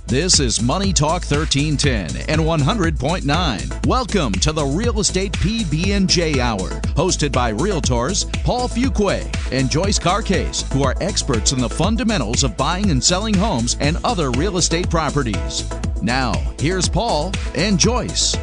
This is Money Talk 1310 and 100.9. Welcome to the Real Estate PB&J Hour, hosted by Realtors Paul Fuqua and Joyce Carcase, who are experts in the fundamentals of buying and selling homes and other real estate properties. Now, here's Paul and Joyce.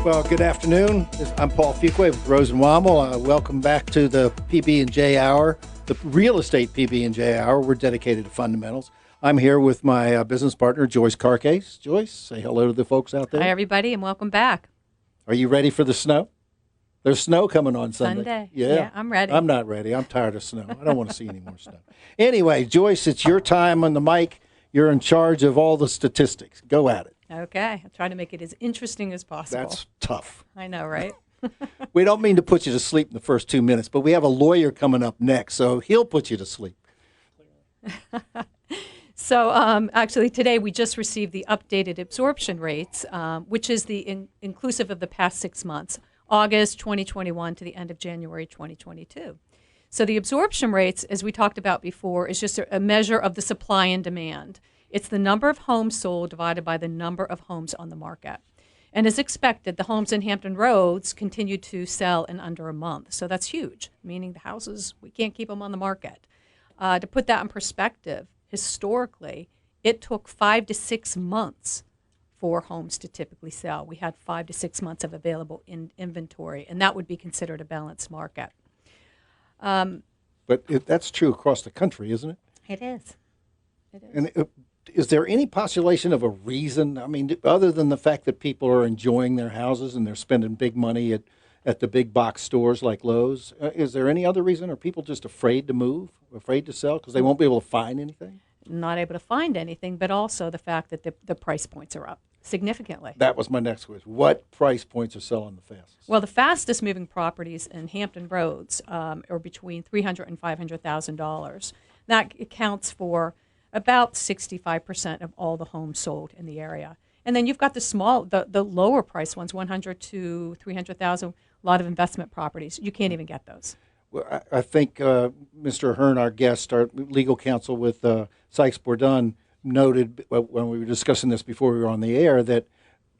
Well, good afternoon. I'm Paul Fuqua with Rosenwamel. Welcome back to the PB&J Hour, the Real Estate PB&J Hour. We're dedicated to fundamentals. I'm here with my business partner, Joyce Carcase. Joyce, say hello to the folks out there. Hi, everybody, and welcome back. Are you ready for the snow? There's snow coming on Sunday. Yeah, I'm ready. I'm not ready. I'm tired of snow. I don't want to see any more snow. Anyway, Joyce, it's your time on the mic. You're in charge of all the statistics. Go at it. Okay. I'll try to make it as interesting as possible. That's tough. I know, right? We don't mean to put you to sleep in the first 2 minutes, but we have a lawyer coming up next, so he'll put you to sleep. So actually today we just received the updated absorption rates, which is the inclusive of the past 6 months, August 2021 to the end of January 2022. So the absorption rates, as we talked about before, is just a measure of the supply and demand. It's the number of homes sold divided by the number of homes on the market. And as expected, the homes in Hampton Roads continue to sell in under a month. So that's huge, meaning the houses, we can't keep them on the market. To put that in perspective, historically, it took 5 to 6 months for homes to typically sell. We had 5 to 6 months of available inventory, and that would be considered a balanced market. But that's true across the country, isn't it? It is. It is. And is there any postulation of a reason? I mean, other than the fact that people are enjoying their houses and they're spending big money at the big box stores like Lowe's, is there any other reason? Are people just afraid to move, afraid to sell because they won't be able to find anything? Not able to find anything, but also the fact that the price points are up significantly. That was my next question. What price points are selling the fastest? Well, the fastest moving properties in Hampton Roads are between $300,000 and $500,000. That accounts for about 65% of all the homes sold in the area. And then you've got the lower price ones, $100,000 to $300,000. A lot of investment properties. You can't even get those. Well, I think Mr. Ahern, our guest, our legal counsel with Sykes Bourdon, noted when we were discussing this before we were on the air that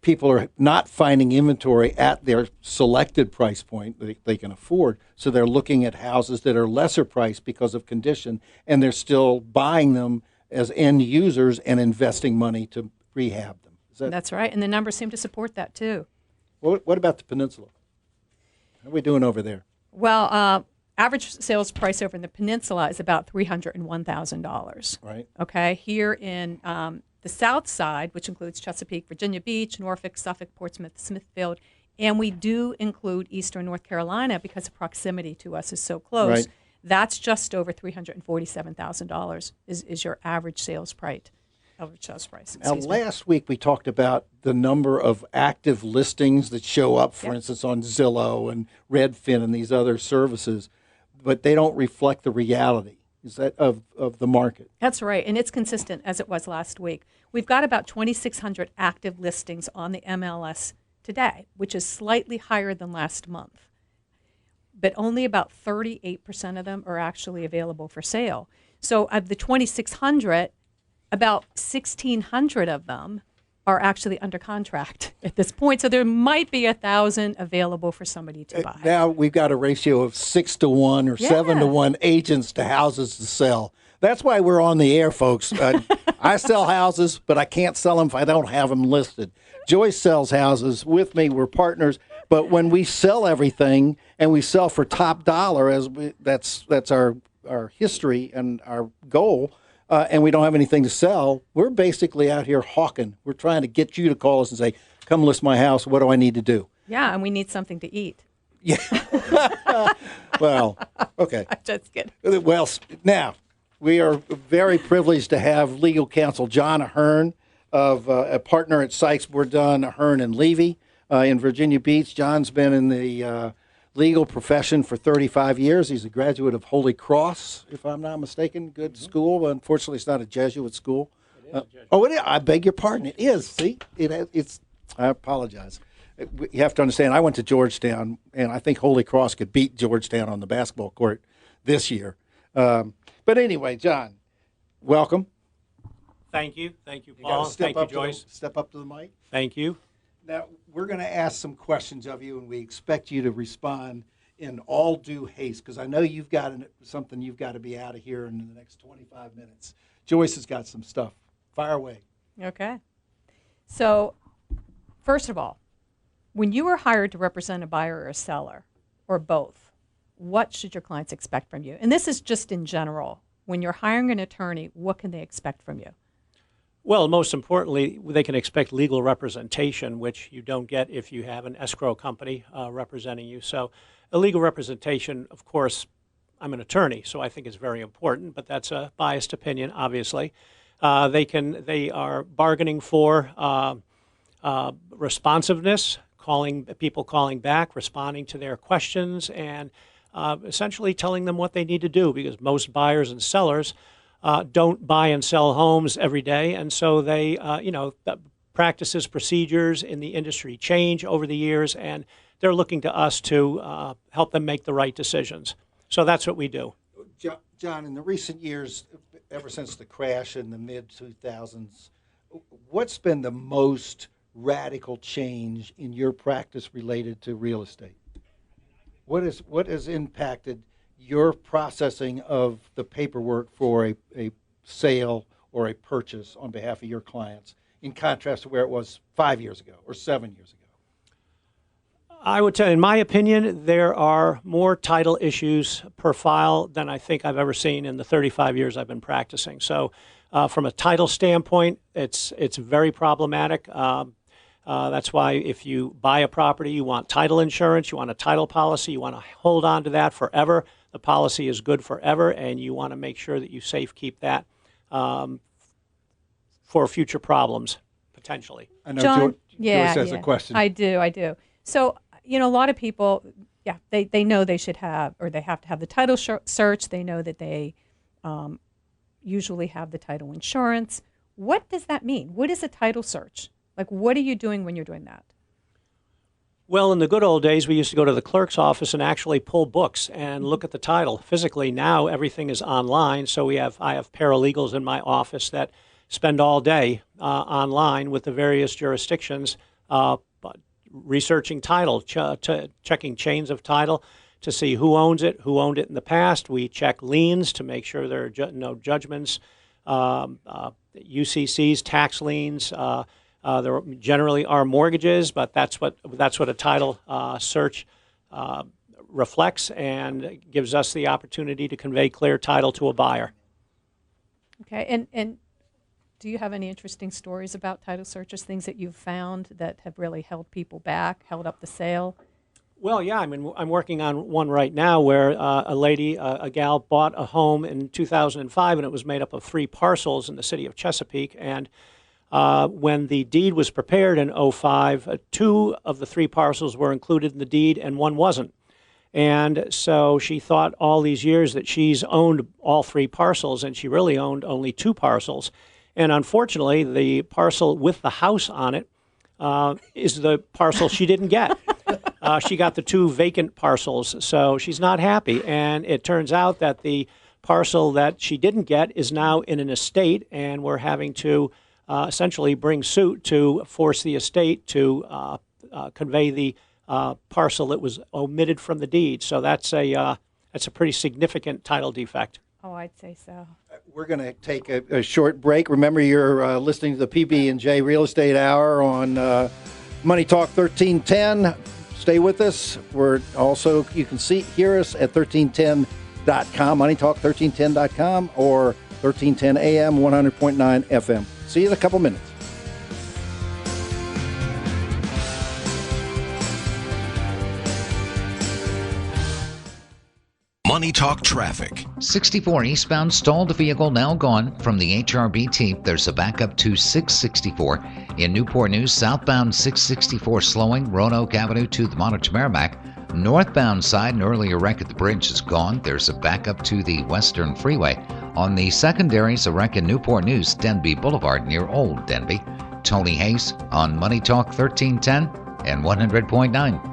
people are not finding inventory at their selected price point that they can afford. So they're looking at houses that are lesser priced because of condition, and they're still buying them as end users and investing money to rehab them. That's right, and the numbers seem to support that too. What about the peninsula? How are we doing over there? Well, average sales price over in the peninsula is about $301,000. Right. Okay, here in the south side, which includes Chesapeake, Virginia Beach, Norfolk, Suffolk, Portsmouth, Smithfield, and we do include Eastern North Carolina because the proximity to us is so close. Right. That's just over $347,000 is your average sales price. Now, last week we talked about the number of active listings that show up, for instance, on Zillow and Redfin and these other services, but they don't reflect the reality. Is that of the market? That's right, and it's consistent as it was last week. We've got about 2,600 active listings on the MLS today, which is slightly higher than last month. But only about 38% of them are actually available for sale. So of the 2,600, about 1,600 of them are actually under contract at this point. So there might be 1,000 available for somebody to buy. Now we've got a ratio of 6 to 1 or 7 to 1 agents to houses to sell. That's why we're on the air, folks. I sell houses, but I can't sell them if I don't have them listed. Joyce sells houses with me. We're partners. But when we sell everything and we sell for top dollar, that's our history and our goal, and we don't have anything to sell, we're basically out here hawking. We're trying to get you to call us and say, come list my house. What do I need to do? Yeah, and we need something to eat. Yeah. Well, okay. Just kidding. Well, now, we are very privileged to have legal counsel Jon Ahern, of a partner at Sykes, Bourdon, Ahern and Levy in Virginia Beach. John's been in the legal profession for 35 years. He's a graduate of Holy Cross, if I'm not mistaken. Good school. Unfortunately, it's not a Jesuit school. It is. I beg your pardon. It is. See, it's. I apologize. You have to understand, I went to Georgetown, and I think Holy Cross could beat Georgetown on the basketball court this year. But anyway, John, welcome. Thank you, You Paul. gotta step Thank you, up to Joyce. step up to the mic. Thank you. Now, we're going to ask some questions of you, and we expect you to respond in all due haste, because I know you've got something you've got to be out of here in the next 25 minutes. Joyce has got some stuff. Fire away. Okay. So, first of all, when you are hired to represent a buyer or a seller, or both, what should your clients expect from you? And this is just in general. When you're hiring an attorney, what can they expect from you? Well, most importantly, they can expect legal representation, which you don't get if you have an escrow company representing you. So a legal representation, of course, I'm an attorney, so I think it's very important, but that's a biased opinion, obviously. They are bargaining for responsiveness, people calling back, responding to their questions, and essentially telling them what they need to do, because most buyers and sellers don't buy and sell homes every day, and so they, the practices, procedures in the industry change over the years, and they're looking to us to help them make the right decisions. So that's what we do. John, in the recent years, ever since the crash in the mid-2000s, what's been the most radical change in your practice related to real estate? What has impacted your processing of the paperwork for a sale or a purchase on behalf of your clients, in contrast to where it was 5 years ago or 7 years ago? I would tell you, in my opinion, there are more title issues per file than I think I've ever seen in the 35 years I've been practicing. So from a title standpoint, it's very problematic. That's why if you buy a property, you want title insurance, you want a title policy, you want to hold on to that forever. The policy is good forever, and you want to make sure that you safekeep that for future problems, potentially. I know John, Joyce has a question. I do. So, a lot of people, they know they should have, or they have to have the title search. They know that they usually have the title insurance. What does that mean? What is a title search? Like, what are you doing when you're doing that? Well, in the good old days, we used to go to the clerk's office and actually pull books and look at the title physically. Now everything is online, so I have paralegals in my office that spend all day online with the various jurisdictions researching title, checking chains of title to see who owns it, who owned it in the past. We check liens to make sure there are no judgments, UCCs, tax liens. There generally are mortgages, but that's what a title search reflects, and gives us the opportunity to convey clear title to a buyer. Okay, and do you have any interesting stories about title searches, things that you've found that have really held people back, held up the sale? Well, yeah, I'm working on one right now where a gal bought a home in 2005, and it was made up of 3 parcels in the city of Chesapeake, and when the deed was prepared in 2005, 2 of the 3 parcels were included in the deed and 1 wasn't. And so she thought all these years that she's owned all 3 parcels, and she really owned only 2 parcels. And unfortunately, the parcel with the house on it is the parcel she didn't get. She got the 2 vacant parcels, so she's not happy. And it turns out that the parcel that she didn't get is now in an estate, and we're having to essentially bring suit to force the estate to convey the parcel that was omitted from the deed. So that's a pretty significant title defect. Oh, I'd say so. We're going to take a short break. Remember, you're listening to the PB&J Real Estate Hour on Money Talk 1310. Stay with us. We're also, you can hear us at 1310.com, moneytalk1310.com, or 1310 AM, 100.9 FM. See you in a couple minutes. Money Talk Traffic. 64 eastbound, stalled vehicle now gone from the HRBT. There's a backup to 664. In Newport News, southbound 664 slowing, Roanoke Avenue to the Monarch Merrimack. Northbound side, an earlier wreck at the bridge is gone. There's a backup to the Western Freeway. On the secondaries, a wreck in Newport News, Denby Boulevard near Old Denby. Tony Hayes on Money Talk 1310 and 100.9.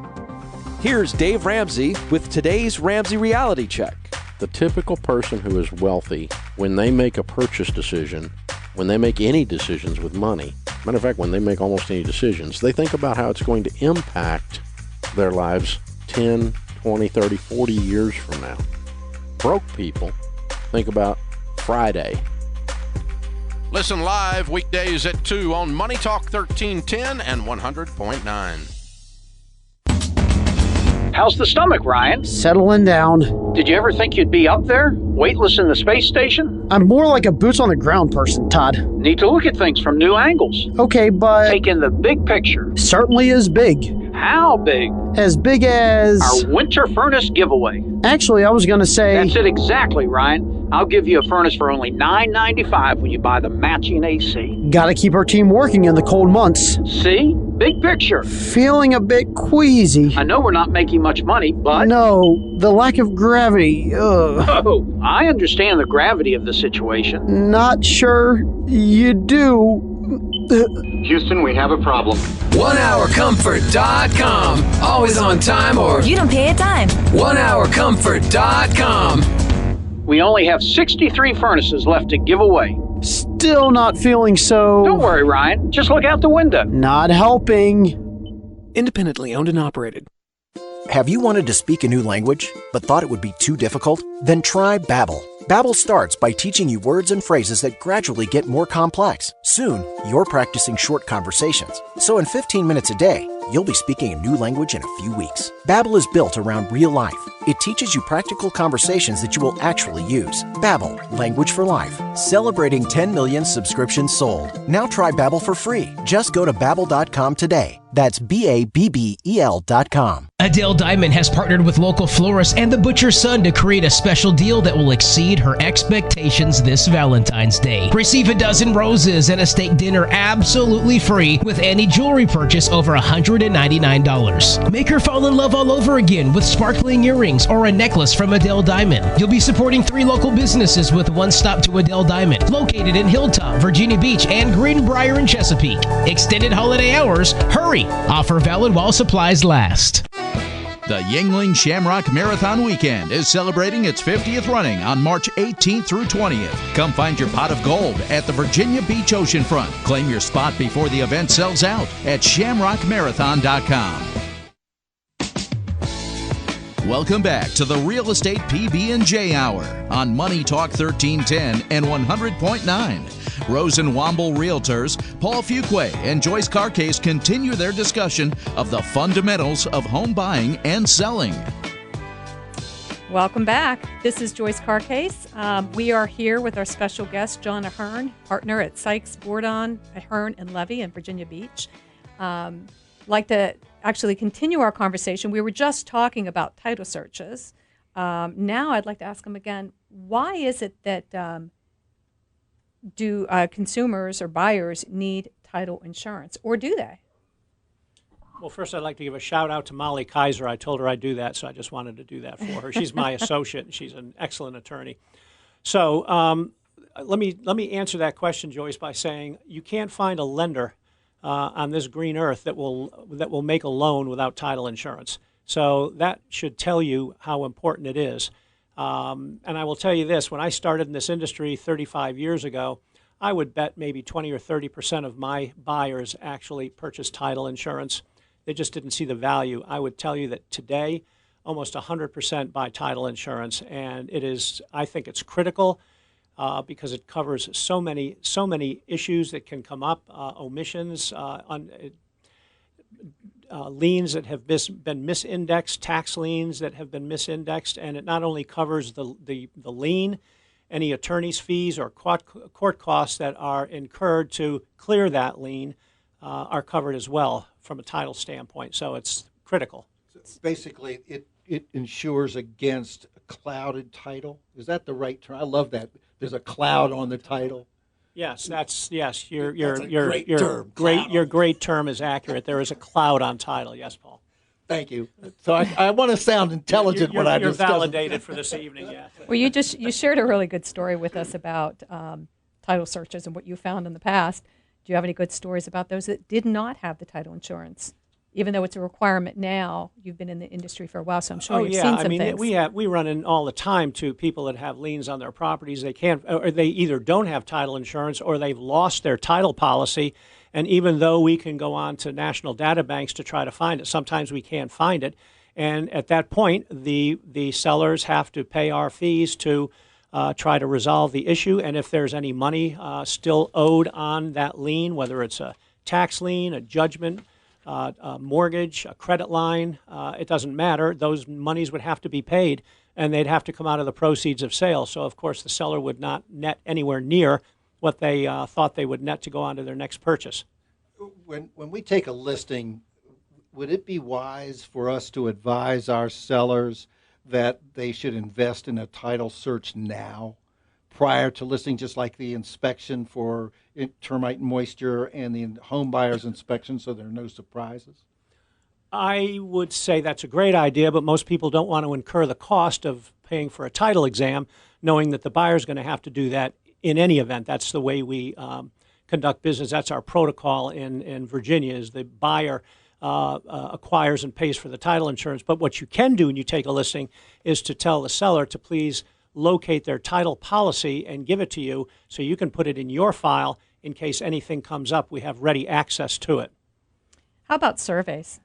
Here's Dave Ramsey with today's Ramsey Reality Check. The typical person who is wealthy, when they make a purchase decision, when they make any decisions with money, matter of fact, when they make almost any decisions, they think about how it's going to impact their lives 10, 20, 30, 40 years from now. Broke people think about Friday. Listen live weekdays at 2 on Money Talk 1310 and 100.9. How's the stomach, Ryan? Settling down. Did you ever think you'd be up there, weightless in the space station? I'm more like a boots on the ground person, Todd. Need to look at things from new angles. Okay, but... Take in the big picture. Certainly is big. How big? As big as... Our winter furnace giveaway. Actually, I was going to say... That's it exactly, Ryan. I'll give you a furnace for only $9.95 when you buy the matching AC. Gotta keep our team working in the cold months. See? Big picture. Feeling a bit queasy. I know we're not making much money, but... No, the lack of gravity. Ugh. Oh, I understand the gravity of the situation. Not sure you do. Houston, we have a problem. OneHourComfort.com. Always on time or... You don't pay a dime. OneHourComfort.com. We only have 63 furnaces left to give away. Still not feeling so... Don't worry, Ryan. Just look out the window. Not helping. Independently owned and operated. Have you wanted to speak a new language, but thought it would be too difficult? Then try Babbel. Babbel starts by teaching you words and phrases that gradually get more complex. Soon, you're practicing short conversations. So in 15 minutes a day, you'll be speaking a new language in a few weeks. Babbel is built around real life. It teaches you practical conversations that you will actually use. Babbel, language for life. Celebrating 10 million subscriptions sold. Now try Babbel for free. Just go to Babbel.com today. That's BABBEL.com. Adele Diamond has partnered with local florist and the Butcher's Son to create a special deal that will exceed her expectations this Valentine's Day. Receive a dozen roses and a steak dinner absolutely free with any jewelry purchase over $199. Make her fall in love all over again with sparkling earrings or a necklace from Adele Diamond. You'll be supporting 3 local businesses with one stop to Adele Diamond, located in Hilltop, Virginia Beach, and Greenbrier in Chesapeake. Extended holiday hours. Hurry! Offer valid while supplies last. The Yuengling Shamrock Marathon Weekend is celebrating its 50th running on March 18th through 20th. Come find your pot of gold at the Virginia Beach oceanfront. Claim your spot before the event sells out at shamrockmarathon.com. Welcome back to the Real Estate PB&J Hour on Money Talk 1310 and 100.9. Rose and Womble Realtors, Paul Fuquay and Joyce Carcase continue their discussion of the fundamentals of home buying and selling. Welcome back. This is Joyce Carcase. We are here with our special guest, Jon Ahern, partner at Sykes, Bourdon, Ahern and Levy in Virginia Beach. Like to actually continue our conversation. We were just talking about title searches. Now I'd like to ask him again, why is it that do consumers or buyers need title insurance, or do they? Well, first I'd like to give a shout out to Molly Kaiser. I told her I'd do that, so I just wanted to do that for her. She's my associate, and she's an excellent attorney. So let me answer that question, Joyce, by saying you can't find a lender on this green earth that will make a loan without title insurance. So that should tell you how important it is. And I will tell you this, when I started in this industry 35 years ago, I would bet maybe 20 or 30% of my buyers actually purchased title insurance. They just didn't see the value. I would tell you that today, almost 100% buy title insurance, and it is, I think it's critical because it covers so many issues that can come up, omissions, liens that have been misindexed, tax liens that have been misindexed, and it not only covers the lien, any attorney's fees or court costs that are incurred to clear that lien are covered as well from a title standpoint. So it's critical. So basically, it insures against a clouded title. Is that the right term? I love that. There's a cloud on the title. Yes, your great term is accurate. There is a cloud on title. Yes, Paul. Thank you. So I want to sound intelligent when I discuss. You're validated for this evening. Yeah. Well, you shared a really good story with us about title searches and what you found in the past. Do you have any good stories about those that did not have the title insurance? even though it's a requirement now. You've been in the industry for a while, so I'm sure you've yeah. seen some I mean, things. we run in all the time to people that have liens on their properties. They can't, or they either don't have title insurance or they've lost their title policy. And even though we can go on to national data banks to try to find it, sometimes we can't find it. And at that point, the sellers have to pay our fees to try to resolve the issue. And if there's any money still owed on that lien, whether it's a tax lien, a judgment, a mortgage, a credit line, it doesn't matter. Those monies would have to be paid, and they'd have to come out of the proceeds of sale. So, of course, the seller would not net anywhere near what they thought they would net to go on to their next purchase. When we take a listing, would it be wise for us to advise our sellers that they should invest in a title search now prior to listing, just like the inspection for termite and moisture and the home buyer's inspection, so there are no surprises? I would say that's a great idea, but most people don't want to incur the cost of paying for a title exam, knowing that the buyer's going to have to do that in any event. That's the way we conduct business. That's our protocol in Virginia, is the buyer acquires and pays for the title insurance. But what you can do when you take a listing is to tell the seller to please locate their title policy and give it to you so you can put it in your file in case anything comes up. We have ready access to it. How about surveys?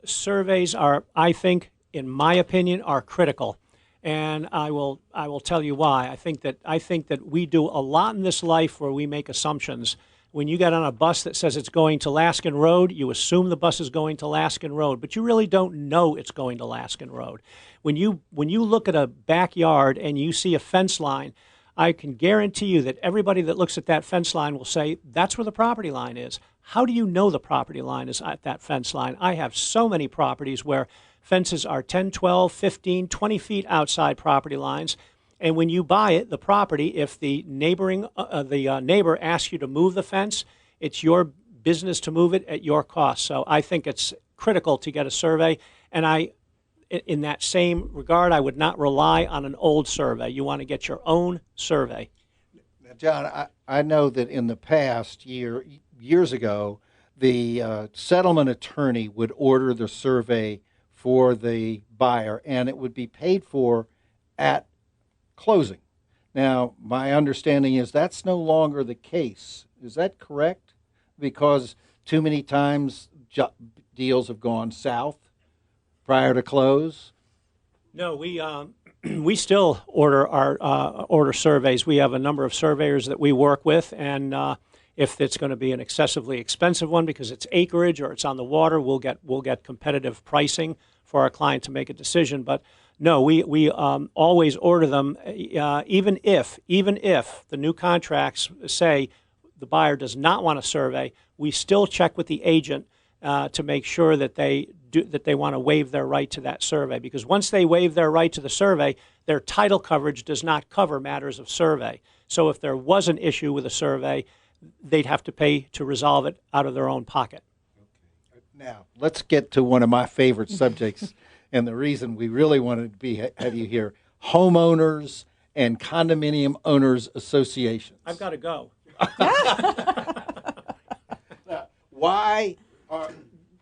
Surveys are, I think, in my opinion, are critical. And I will tell you why. I think that we do a lot in this life where we make assumptions. When you get on a bus that says it's going to Laskin Road, you assume the bus is going to Laskin Road, but you really don't know it's going to Laskin Road. When you look at a backyard and you see a fence line, I can guarantee you that everybody that looks at that fence line will say, that's where the property line is. How do you know the property line is at that fence line? I have so many properties where fences are 10, 12, 15, 20 feet outside property lines. And when you buy it, the property, if the neighbor asks you to move the fence, it's your business to move it at your cost. So I think it's critical to get a survey. And in that same regard, I would not rely on an old survey. You want to get your own survey. Now, John, I know that in the past years ago, the settlement attorney would order the survey for the buyer, and it would be paid for at closing. Now, my understanding is that's no longer the case. Is that correct? Because too many times deals have gone south prior to close? No, we still order surveys. We have a number of surveyors that we work with, and if it's going to be an excessively expensive one because it's acreage or it's on the water, we'll get competitive pricing for our client to make a decision. But no, we always order them, even if the new contracts say the buyer does not want a survey. We still check with the agent to make sure that they want to waive their right to that survey, because once they waive their right to the survey, their title coverage does not cover matters of survey. So if there was an issue with a survey, they'd have to pay to resolve it out of their own pocket. Now, let's get to one of my favorite subjects, and the reason we really wanted to have you here, homeowners and condominium owners associations. I've got to go. Why,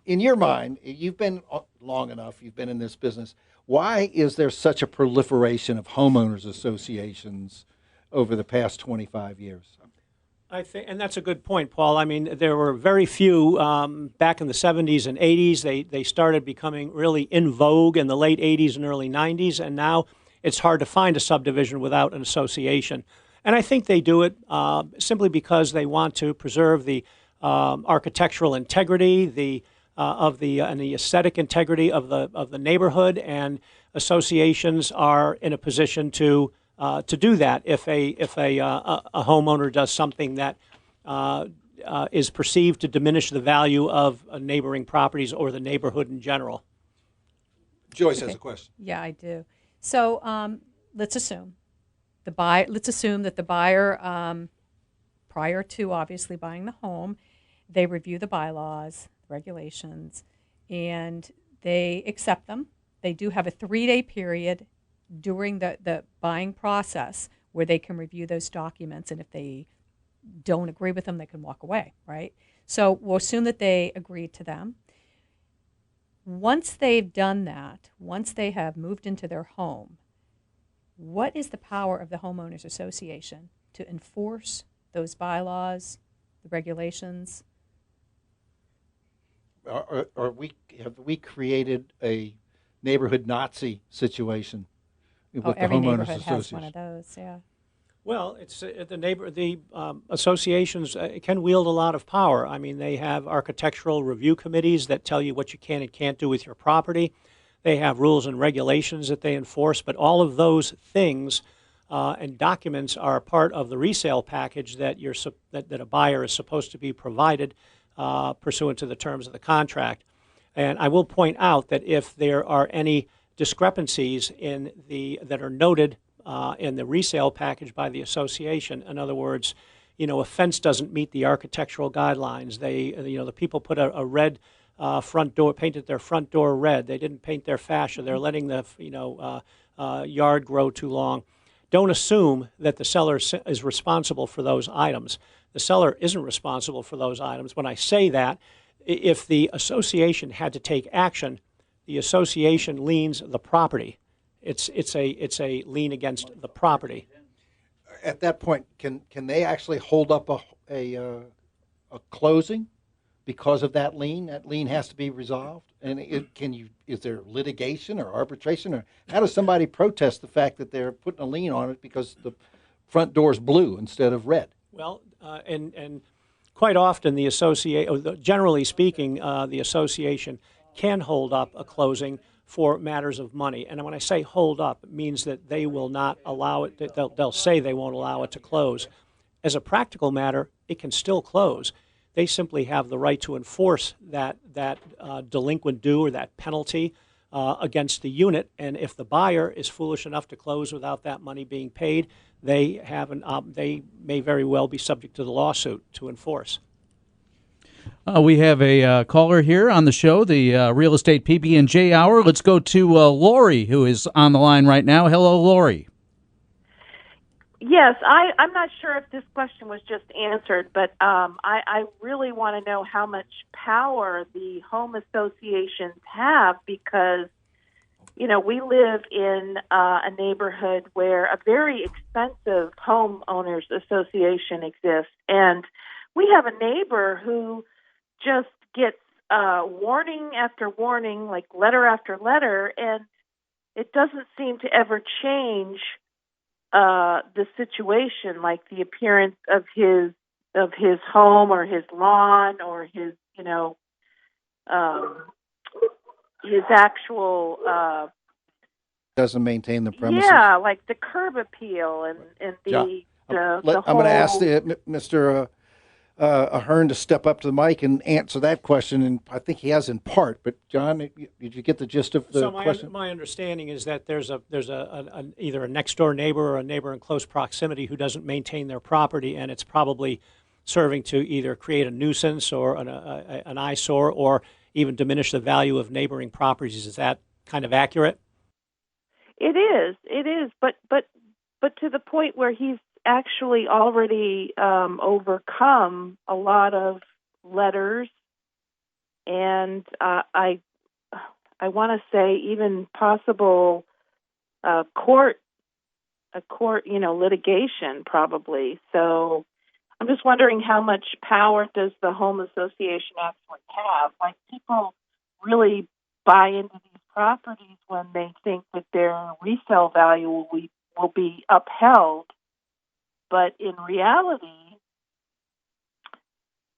in your mind, you've been long enough, you've been in this business, why is there such a proliferation of homeowners associations over the past 25 years? I think, and that's a good point, Paul. I mean, there were very few back in the 70s and 80s. They started becoming really in vogue in the late 80s and early 90s, and now it's hard to find a subdivision without an association. And I think they do it simply because they want to preserve the architectural integrity, and the aesthetic integrity of the neighborhood, and associations are in a position to do that if a homeowner does something that is perceived to diminish the value of neighboring properties or the neighborhood in general. Joyce has a question. Yeah, I do. So let's assume that the buyer, prior to obviously buying the home, they review the bylaws, regulations, and they accept them. They do have a 3-day period during the buying process where they can review those documents, and if they don't agree with them, they can walk away, right? So we'll assume that they agreed to them. Once they've done that, once they have moved into their home, what is the power of the homeowners association to enforce those bylaws, the regulations? Have we created a neighborhood Nazi situation with the every homeowners neighborhood association? has one of those, yeah. Well, it's the associations can wield a lot of power. I mean, they have architectural review committees that tell you what you can and can't do with your property. They have rules and regulations that they enforce, but all of those things and documents are part of the resale package that that a buyer is supposed to be provided pursuant to the terms of the contract. And I will point out that if there are any discrepancies that are noted in the resale package by the association. In other words, a fence doesn't meet the architectural guidelines. The people put a red front door, painted their front door red. They didn't paint their fascia. They're letting the yard grow too long. Don't assume that the seller is responsible for those items. The seller isn't responsible for those items. When I say that, if the association had to take action, the association liens the property. It's a lien against the property. At that point, can they actually hold up a closing because of that lien? That lien has to be resolved. And is there litigation or arbitration, or how does somebody protest the fact that they're putting a lien on it because the front door is blue instead of red? Well, and quite often generally speaking, the association can hold up a closing for matters of money. And when I say hold up, it means that they will not allow it, they'll say they won't allow it to close. As a practical matter, it can still close. They simply have the right to enforce that delinquent due or that penalty against the unit. And if the buyer is foolish enough to close without that money being paid, they may very well be subject to the lawsuit to enforce. We have a caller here on the show, the Real Estate PB&J Hour. Let's go to Lori, who is on the line right now. Hello, Lori. Yes, I'm not sure if this question was just answered, but I really want to know how much power the home associations have because, we live in a neighborhood where a very expensive homeowners association exists, and we have a neighbor who just gets warning after warning, like letter after letter, and it doesn't seem to ever change the situation, like the appearance of his home or his lawn or his actual doesn't maintain the premises. Yeah, like the curb appeal and the I'm whole. going to ask Mr. Ahern to step up to the mic and answer that question, and I think he has in part. But John, did you get the gist of the question? My understanding is that there's either a next door neighbor or a neighbor in close proximity who doesn't maintain their property, and it's probably serving to either create a nuisance or an eyesore, or even diminish the value of neighboring properties. Is that kind of accurate? It is, but to the point where he's actually already overcome a lot of letters, and I want to say even possible court litigation probably. So I'm just wondering how much power does the home association actually have? Like, people really buy into these properties when they think that their resale value will be upheld. But in reality,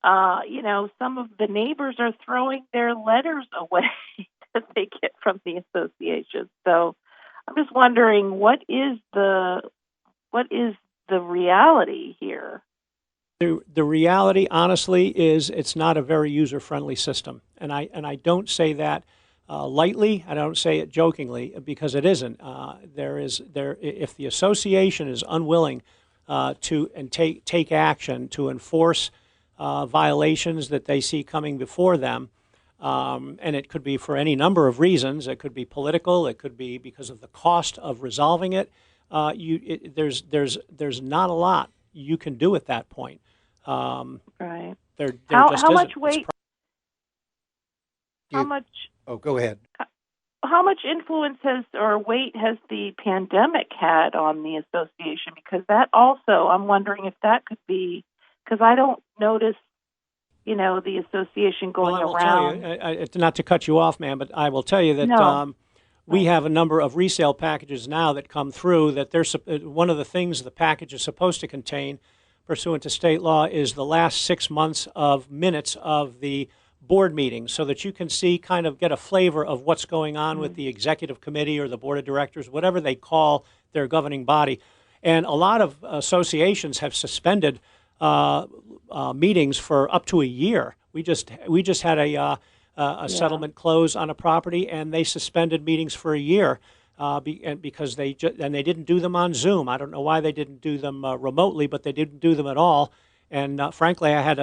some of the neighbors are throwing their letters away that they get from the association. So I'm just wondering, what is the reality here? The reality, honestly, is it's not a very user-friendly system, and I don't say that lightly. I don't say it jokingly because it isn't. If the association is unwilling to take action to enforce violations that they see coming before them, and it could be for any number of reasons. It could be political. It could be because of the cost of resolving it. There's not a lot you can do at that point. Right. There How just much isn't. weight? How much? Oh, go ahead. How much influence or weight has the pandemic had on the association? Because that also, I'm wondering if that could be, because I don't notice, the association going Well, I will around. tell you, not to cut you off, ma'am, but I will tell you that No. we have a number of resale packages now that come through that one of the things the package is supposed to contain, pursuant to state law, is the last 6 months of minutes of the board meetings, so that you can get a flavor of what's going on with the executive committee or the board of directors, whatever they call their governing body. And a lot of associations have suspended meetings for up to a year. We just had a settlement close on a property, and they suspended meetings for a year because they didn't do them on Zoom. I don't know why they didn't do them remotely, but they didn't do them at all. And frankly, I had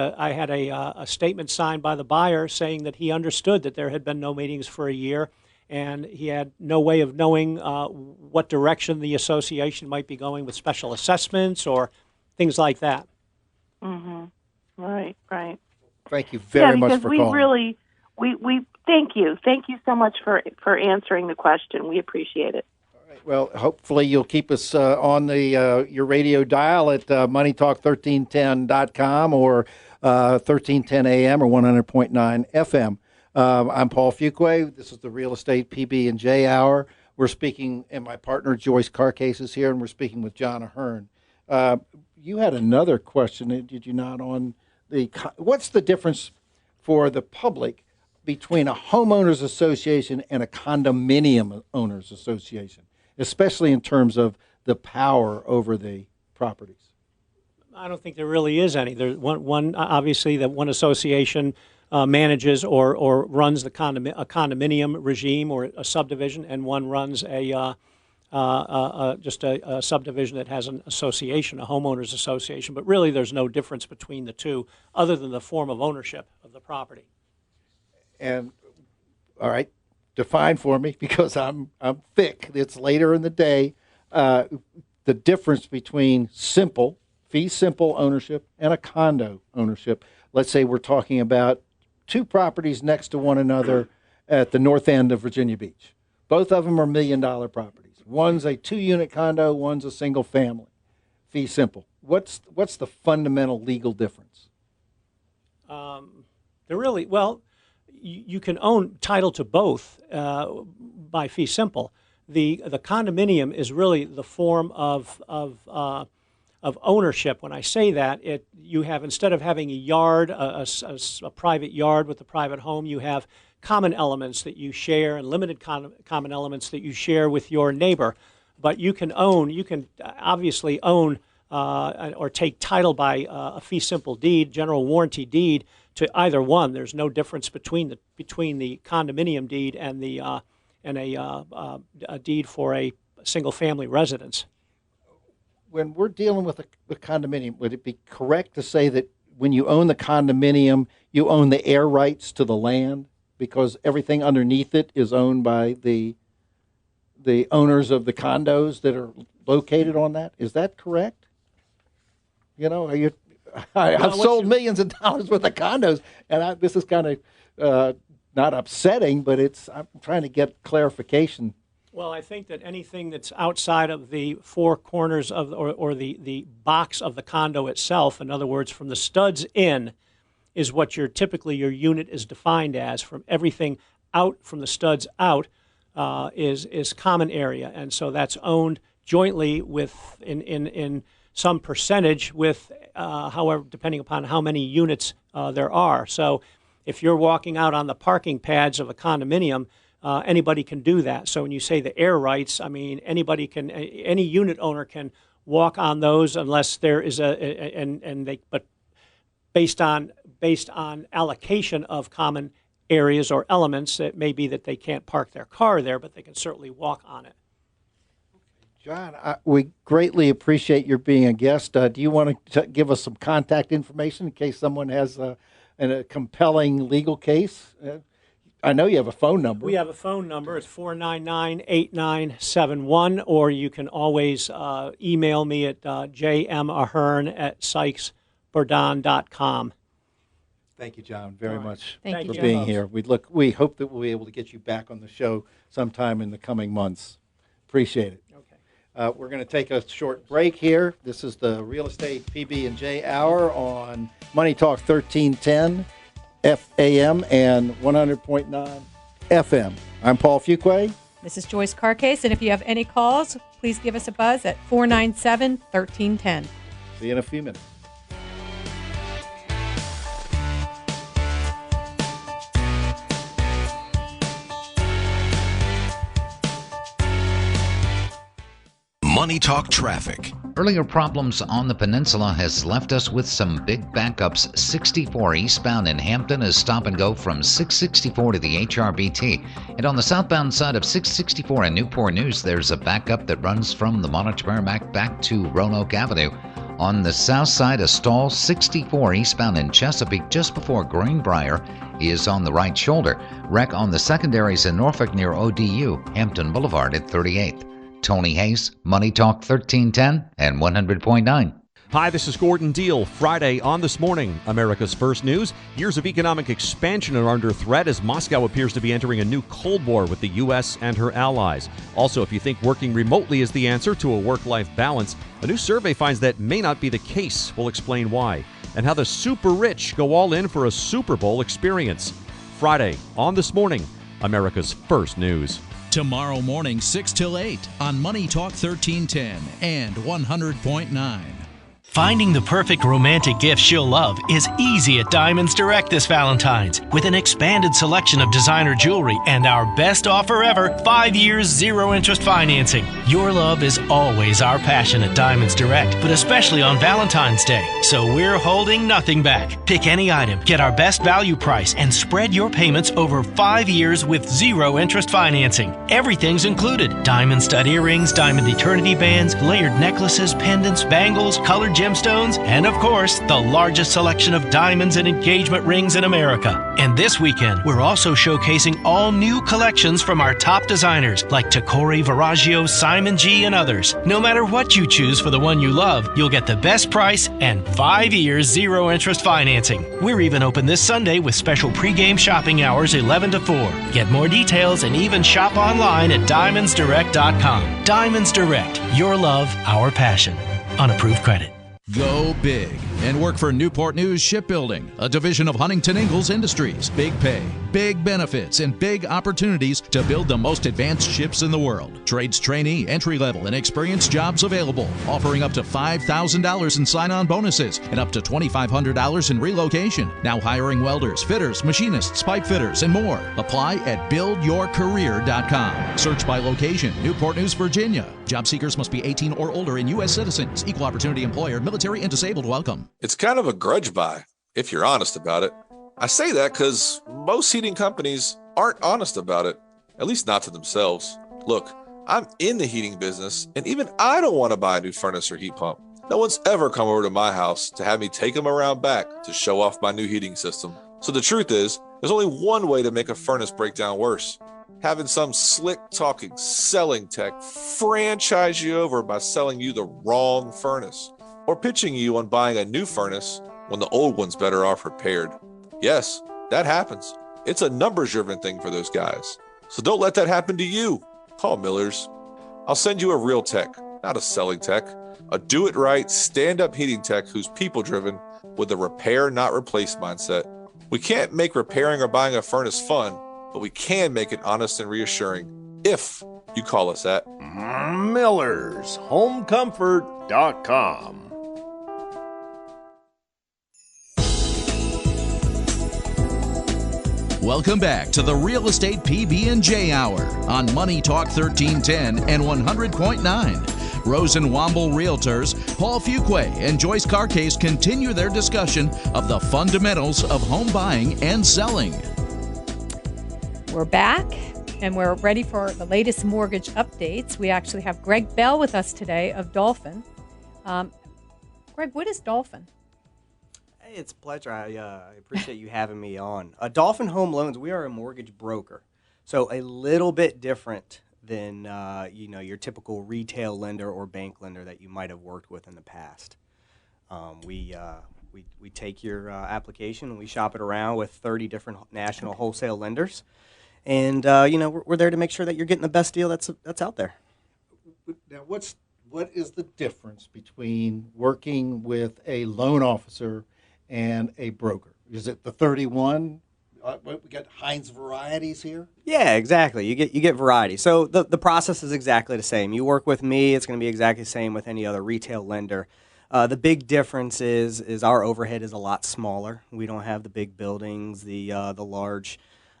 a statement signed by the buyer saying that he understood that there had been no meetings for a year, and he had no way of knowing what direction the association might be going with special assessments or things like that. Mm-hmm. Right. Thank you very much for calling. We thank you so much for answering the question. We appreciate it. Well, hopefully you'll keep us on your radio dial at moneytalk1310.com or 1310 AM or 100.9 FM. I'm Paul Fuqua. This is the Real Estate PB&J Hour. We're speaking, and my partner Joyce Carcase is here, and we're speaking with Jon Ahern. You had another question, did you not, on what's the difference for the public between a homeowners association and a condominium owners association, especially in terms of the power over the properties? I don't think there really is any. There's one obviously that one association manages or runs a condominium regime or a subdivision, and one runs just a subdivision that has an association, a homeowners association. But really, there's no difference between the two, other than the form of ownership of the property. And all right, define for me, because I'm thick. It's later in the day. The difference between fee simple ownership and a condo ownership. Let's say we're talking about two properties next to one another at the north end of Virginia Beach. Both of them are $1 million properties. One's a 2-unit condo, one's a single family. Fee simple. What's the fundamental legal difference? You can own title to both by fee simple. The condominium is really the form of ownership. When I say that, you have, instead of having a yard, a private yard with a private home, you have common elements that you share and limited common elements that you share with your neighbor. But you can obviously own or take title by a fee simple deed, general warranty deed, to either one. There's no difference between the condominium deed and a deed for a single family residence. When we're dealing with a condominium, would it be correct to say that when you own the condominium, you own the air rights to the land, because everything underneath it is owned by the owners of the condos that are located on that? Is that correct? I've sold millions of dollars worth of condos, and this is kind of not upsetting, but I'm trying to get clarification. Well, I think that anything that's outside of the four corners of or the box of the condo itself, in other words, from the studs in, is what your unit is defined as. From everything out from the studs out is common area, and so that's owned jointly with in some percentage with however, depending upon how many units there are. So if you're walking out on the parking pads of a condominium, anybody can do that. So when you say the air rights, I mean any unit owner can walk on those unless there is but based on allocation of common areas or elements, it may be that they can't park their car there, but they can certainly walk on it. John, we greatly appreciate your being a guest. Do you want to give us some contact information in case someone has a compelling legal case? I know you have a phone number. We have a phone number. It's 499-8971, or you can always email me at jmahern@sykesbourdon.com. Bourdon.com. Thank you, John, very much Thank for you, being John. here. We hope that we'll be able to get you back on the show sometime in the coming months. Appreciate it. Okay. We're going to take a short break here. This is the Real Estate PB&J Hour on Money Talk 1310 FAM and 100.9 FM. I'm Paul Fuquay. This is Joyce Carcase, and if you have any calls, please give us a buzz at 497-1310. See you in a few minutes. Money Talk Traffic. Earlier problems on the peninsula has left us with some big backups. 64 eastbound in Hampton is stop and go from 664 to the HRBT. And on the southbound side of 664 in Newport News, there's a backup that runs from the Monarch Merrimack back to Roanoke Avenue. On the south side, a stall 64 eastbound in Chesapeake just before Greenbrier is on the right shoulder. Wreck on the secondaries in Norfolk near ODU, Hampton Boulevard at 38th. Tony Hayes, Money Talk 1310 and 100.9. Hi, this is Gordon Deal. Friday on This Morning, America's First News. Years of economic expansion are under threat as Moscow appears to be entering a new Cold War with the U.S. and her allies. Also, if you think working remotely is the answer to a work-life balance, a new survey finds that may not be the case. We'll explain why. And how the super rich go all in for a Super Bowl experience. Friday on This Morning, America's First News. Tomorrow morning, 6 till 8 on Money Talk 1310 and 100.9. Finding the perfect romantic gift she'll love is easy at Diamonds Direct this Valentine's. With an expanded selection of designer jewelry and our best offer ever, 5 years, 0-interest financing. Your love is always our passion at Diamonds Direct, but especially on Valentine's Day. So we're holding nothing back. Pick any item, get our best value price, and spread your payments over 5 years with 0-interest financing. Everything's included. Diamond stud earrings, diamond eternity bands, layered necklaces, pendants, bangles, colored gemstones, and of course, the largest selection of diamonds and engagement rings in America. And this weekend, we're also showcasing all new collections from our top designers like Tacori, Verragio, Simon G, and others. No matter what you choose for the one you love, you'll get the best price and 5 years 0-interest financing. We're even open this Sunday with special pregame shopping hours 11 to 4. Get more details and even shop online at diamondsdirect.com. Diamonds Direct, your love, our passion. On approved credit. Go big and work for Newport News Shipbuilding, a division of Huntington Ingalls Industries. Big pay, big benefits, and big opportunities to build the most advanced ships in the world. Trades trainee, entry-level, and experienced jobs available, offering up to $5,000 in sign-on bonuses and up to $2,500 in relocation. Now hiring welders, fitters, machinists, pipe fitters, and more. Apply at buildyourcareer.com. Search by location, Newport News, Virginia. Job seekers must be 18 or older and U.S. citizens. Equal opportunity employer, military and disabled welcome. It's kind of a grudge buy, if you're honest about it. I say that because most heating companies aren't honest about it, at least not to themselves. Look, I'm in the heating business, and even I don't want to buy a new furnace or heat pump. No one's ever come over to my house to have me take them around back to show off my new heating system. So the truth is, there's only one way to make a furnace break down worse. Having some slick-talking selling tech franchise you over by selling you the wrong furnace, or pitching you on buying a new furnace when the old one's better off repaired. Yes, that happens. It's a numbers-driven thing for those guys. So don't let that happen to you. Call Miller's. I'll send you a real tech, not a selling tech. A do-it-right, stand-up heating tech who's people-driven with a repair, not replace mindset. We can't make repairing or buying a furnace fun, but we can make it honest and reassuring if you call us at MillersHomeComfort.com. Welcome back to the Real Estate PB&J Hour on Money Talk 1310 and 100.9. Rose and Womble Realtors, Paul Fuquay and Joyce Carcase continue their discussion of the fundamentals of home buying and selling. We're back, and we're ready for the latest mortgage updates. We actually have Greg Bell with us today of Dolfin. Greg, what is Dolfin? Hey, it's a pleasure. I appreciate you having me on. Dolfin Home Loans, we are a mortgage broker, so a little bit different than your typical retail lender or bank lender that you might have worked with in the past. We We take your application and we shop it around with 30 different national wholesale lenders. And, we're there to make sure that you're getting the best deal that's out there. Now, what is the difference between working with a loan officer and a broker? Is it the 31? We got Heinz varieties here. Yeah, exactly. You get variety. So the process is exactly the same. You work with me, it's going to be exactly the same with any other retail lender. The big difference is our overhead is a lot smaller. We don't have the big buildings, the large,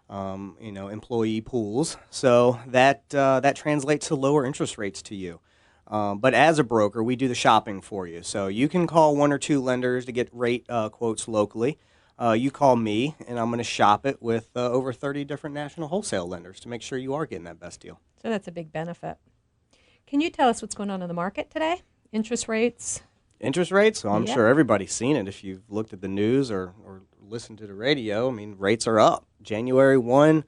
employee pools. So that translates to lower interest rates to you. But as a broker, we do the shopping for you. So you can call one or two lenders to get rate quotes locally. You call me, and I'm going to shop it with over 30 different national wholesale lenders to make sure you are getting that best deal. So that's a big benefit. Can you tell us what's going on in the market today? Interest rates? Interest rates? Well, I'm sure everybody's seen it if you've looked at the news or listened to the radio. I mean, rates are up. January 1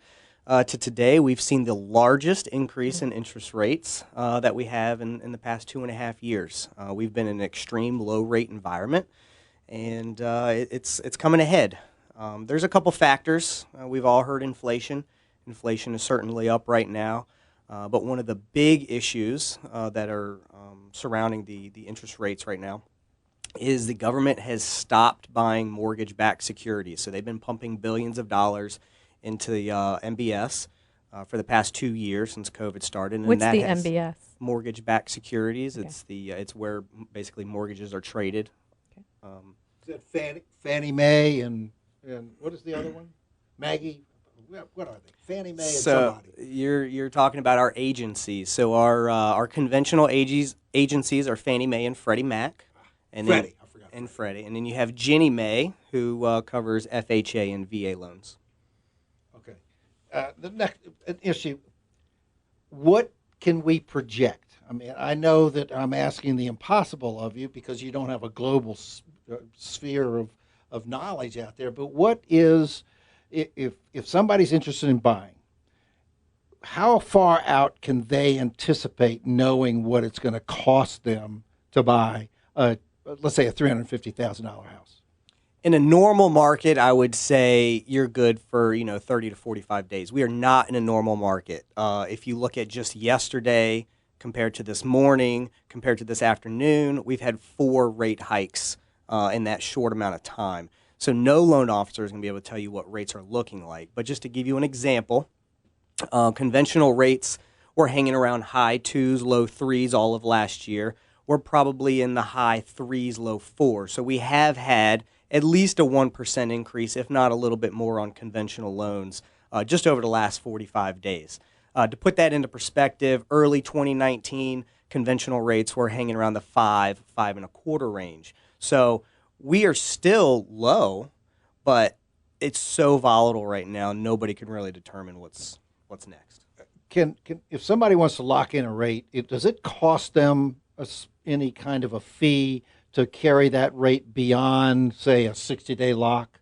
to today, we've seen the largest increase in interest rates that we have in the past 2.5 years. We've been in an extreme low-rate environment, and it's coming ahead. There's a couple factors. We've all heard inflation. Inflation is certainly up right now. But one of the big issues that are surrounding the interest rates right now is the government has stopped buying mortgage-backed securities. So they've been pumping billions of dollars into the MBS for the past 2 years since COVID started. And What's that the has MBS? Mortgage-backed securities. Okay. It's where basically mortgages are traded. Is that Fannie Mae and what is the other one? Maggie? What are they? Fannie Mae and somebody. You're talking about our agencies. So our conventional agencies are Fannie Mae and Freddie Mac. And Freddie, I forgot. And Freddie. And then you have Ginnie Mae, who covers FHA and VA loans. Okay. The next issue, what can we project? I mean, I know that I'm asking the impossible of you because you don't have a global sphere of knowledge out there, but what is... If somebody's interested in buying, how far out can they anticipate knowing what it's going to cost them to buy, let's say, a $350,000 house? In a normal market, I would say you're good for 30 to 45 days. We are not in a normal market. If you look at just yesterday compared to this morning, compared to this afternoon, we've had 4 rate hikes in that short amount of time. So no loan officer is going to be able to tell you what rates are looking like. But just to give you an example, conventional rates were hanging around high 2s, low 3s all of last year. We're probably in the high 3s, low 4s. So we have had at least a 1% increase, if not a little bit more, on conventional loans just over the last 45 days. To put that into perspective, early 2019, conventional rates were hanging around the 5.25 range. So we are still low, but it's so volatile right now, nobody can really determine what's next. Can if somebody wants to lock in a rate, does it cost them any kind of a fee to carry that rate beyond, say, a 60-day lock?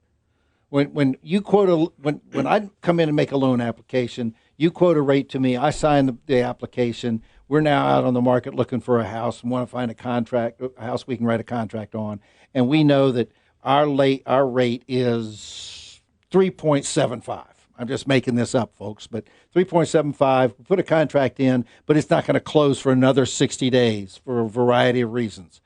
When you quote when I come in and make a loan application, you quote a rate to me, I sign the application. We're now out on the market looking for a house and want to find a house we can write a contract on. And we know that our rate is 3.75. I'm just making this up, folks, but 3.75. We put a contract in, but it's not going to close for another 60 days for a variety of reasons.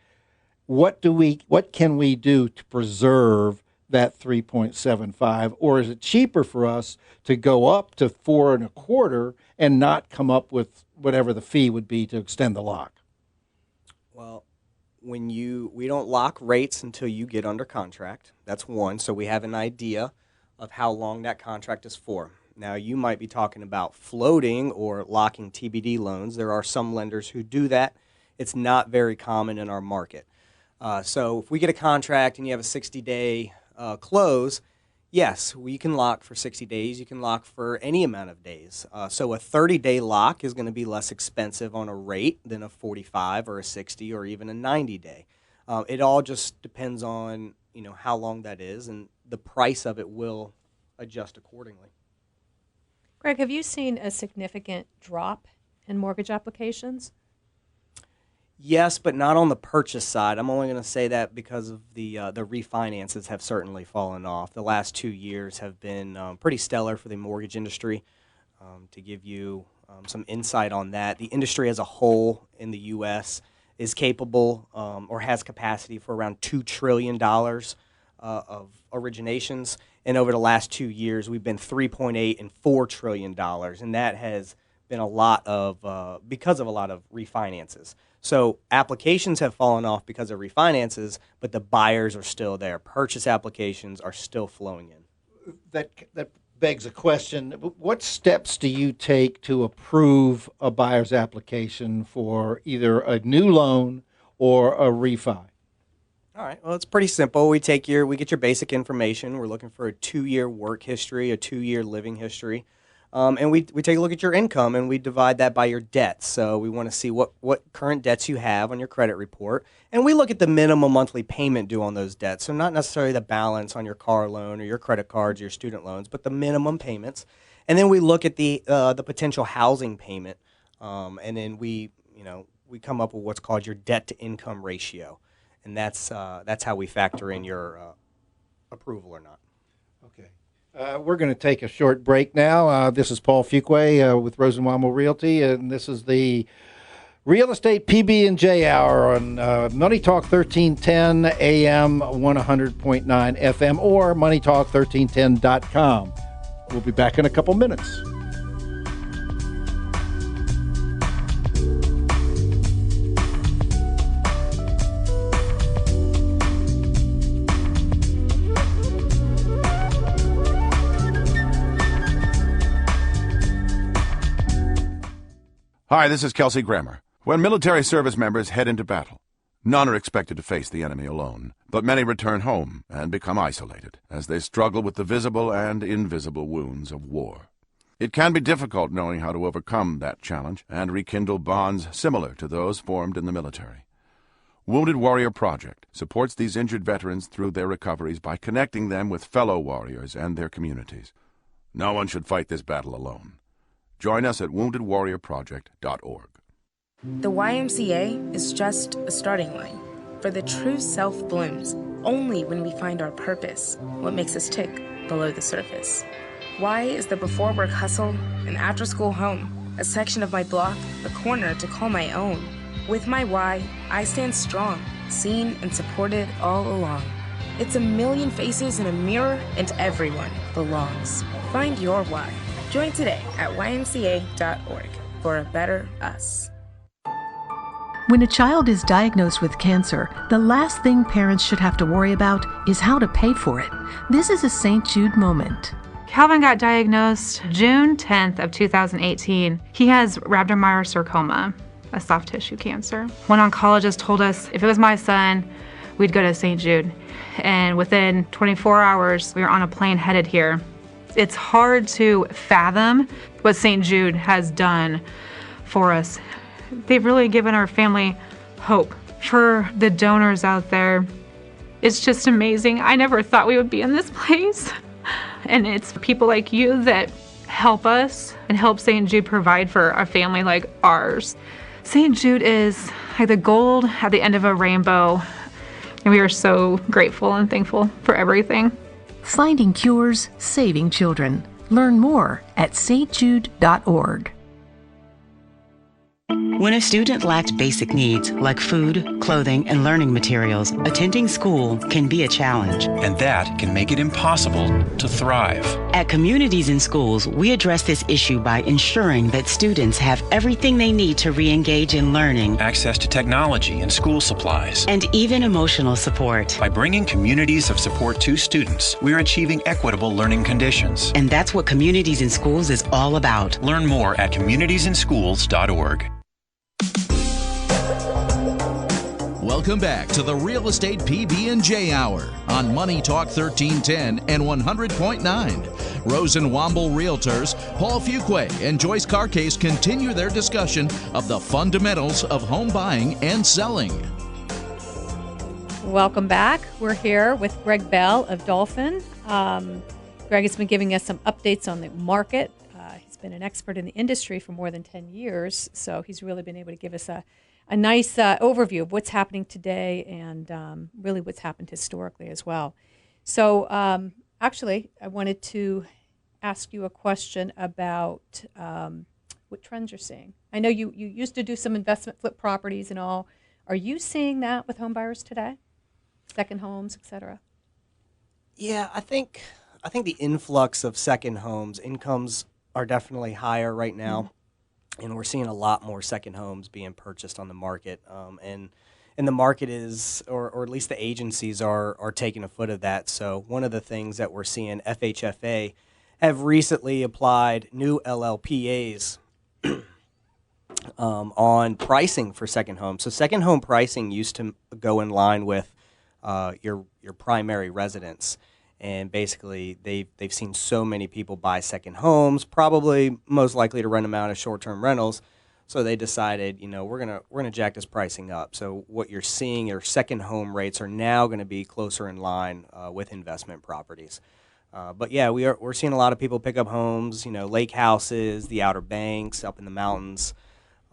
What can we do to preserve that 3.75, or is it cheaper for us to go up to 4.25 and not come up with whatever the fee would be to extend the lock? Well, we don't lock rates until you get under contract. That's one. So we have an idea of how long that contract is for. Now, you might be talking about floating or locking TBD loans. There are some lenders who do that. It's not very common in our market. So if we get a contract and you have a 60-day close, yes, we can lock for 60 days. You can lock for any amount of days. So a 30-day lock is going to be less expensive on a rate than a 45 or a 60 or even a 90-day. It all just depends on how long that is, and the price of it will adjust accordingly. Greg, have you seen a significant drop in mortgage applications? Yes, but not on the purchase side. I'm only going to say that because of the refinances have certainly fallen off. The last 2 years have been pretty stellar for the mortgage industry. To give you some insight on that, the industry as a whole in the U.S. is capable or has capacity for around $2 trillion of originations. And over the last 2 years, we've been $3.8 and $4 trillion. And that has been a lot of, because of a lot of refinances. So applications have fallen off because of refinances, but the buyers are still there. Purchase applications are still flowing in. That begs a question. What steps do you take to approve a buyer's application for either a new loan or a refi? All right. Well, it's pretty simple. We get your basic information. We're looking for a 2-year work history, a 2-year living history. And we take a look at your income, and we divide that by your debts. So we want to see what current debts you have on your credit report. And we look at the minimum monthly payment due on those debts. So not necessarily the balance on your car loan or your credit cards or your student loans, but the minimum payments. And then we look at the potential housing payment. And then we come up with what's called your debt to income ratio. And that's how we factor in your approval or not. Okay. We're going to take a short break now. This is Paul Fuqua with Rosenwamel Realty, and this is the Real Estate PB&J Hour on Money Talk 1310 AM 100.9 FM or moneytalk1310.com. We'll be back in a couple minutes. Hi, this is Kelsey Grammer. When military service members head into battle, none are expected to face the enemy alone, but many return home and become isolated as they struggle with the visible and invisible wounds of war. It can be difficult knowing how to overcome that challenge and rekindle bonds similar to those formed in the military. Wounded Warrior Project supports these injured veterans through their recoveries by connecting them with fellow warriors and their communities. No one should fight this battle alone. Join us at woundedwarriorproject.org. The YMCA is just a starting line, for the true self blooms only when we find our purpose, what makes us tick below the surface. Y is the before work hustle, an after school home, a section of my block, a corner to call my own. With my Y, I stand strong, seen and supported all along. It's a million faces in a mirror, and everyone belongs. Find your Y. Join today at ymca.org for a better us. When a child is diagnosed with cancer, the last thing parents should have to worry about is how to pay for it. This is a St. Jude moment. Calvin got diagnosed June 10th of 2018. He has rhabdomyosarcoma, a soft tissue cancer. One oncologist told us if it was my son, we'd go to St. Jude. And within 24 hours, we were on a plane headed here. It's hard to fathom what St. Jude has done for us. They've really given our family hope. For the donors out there, it's just amazing. I never thought we would be in this place. And it's people like you that help us and help St. Jude provide for a family like ours. St. Jude is like the gold at the end of a rainbow, and we are so grateful and thankful for everything. Finding cures, saving children. Learn more at stjude.org. When a student lacks basic needs like food, clothing, and learning materials, attending school can be a challenge. And that can make it impossible to thrive. At Communities in Schools, we address this issue by ensuring that students have everything they need to re-engage in learning, access to technology and school supplies, and even emotional support. By bringing communities of support to students, we're achieving equitable learning conditions. And that's what Communities in Schools is all about. Learn more at communitiesinschools.org. Welcome back to the Real Estate PB&J Hour on Money Talk 1310 and 100.9. Rosenwamel Realtors, Paul Fuqua and Joyce Carcase continue their discussion of the fundamentals of home buying and selling. Welcome back. We're here with Greg Bell of Dolfin. Greg has been giving us some updates on the market. He's been an expert in the industry for more than 10 years, so he's really been able to give us a a nice overview of what's happening today and really what's happened historically as well. So actually, I wanted to ask you a question about what trends you're seeing. I know you used to do some investment flip properties and all. Are you seeing that with home buyers today? Second homes, et cetera? Yeah, I think the influx of second homes, incomes are definitely higher right now, and we're seeing a lot more second homes being purchased on the market. And the market is, or at least the agencies are taking a foot of that. So one of the things that we're seeing, FHFA have recently applied new LLPAs on pricing for second homes. So second home pricing used to go in line with your primary residence. And basically, they've seen so many people buy second homes, probably most likely to rent them out as short-term rentals. So they decided, we're gonna jack this pricing up. So what you're seeing, your second home rates are now going to be closer in line with investment properties. But yeah, we're seeing a lot of people pick up homes, lake houses, the Outer Banks, up in the mountains.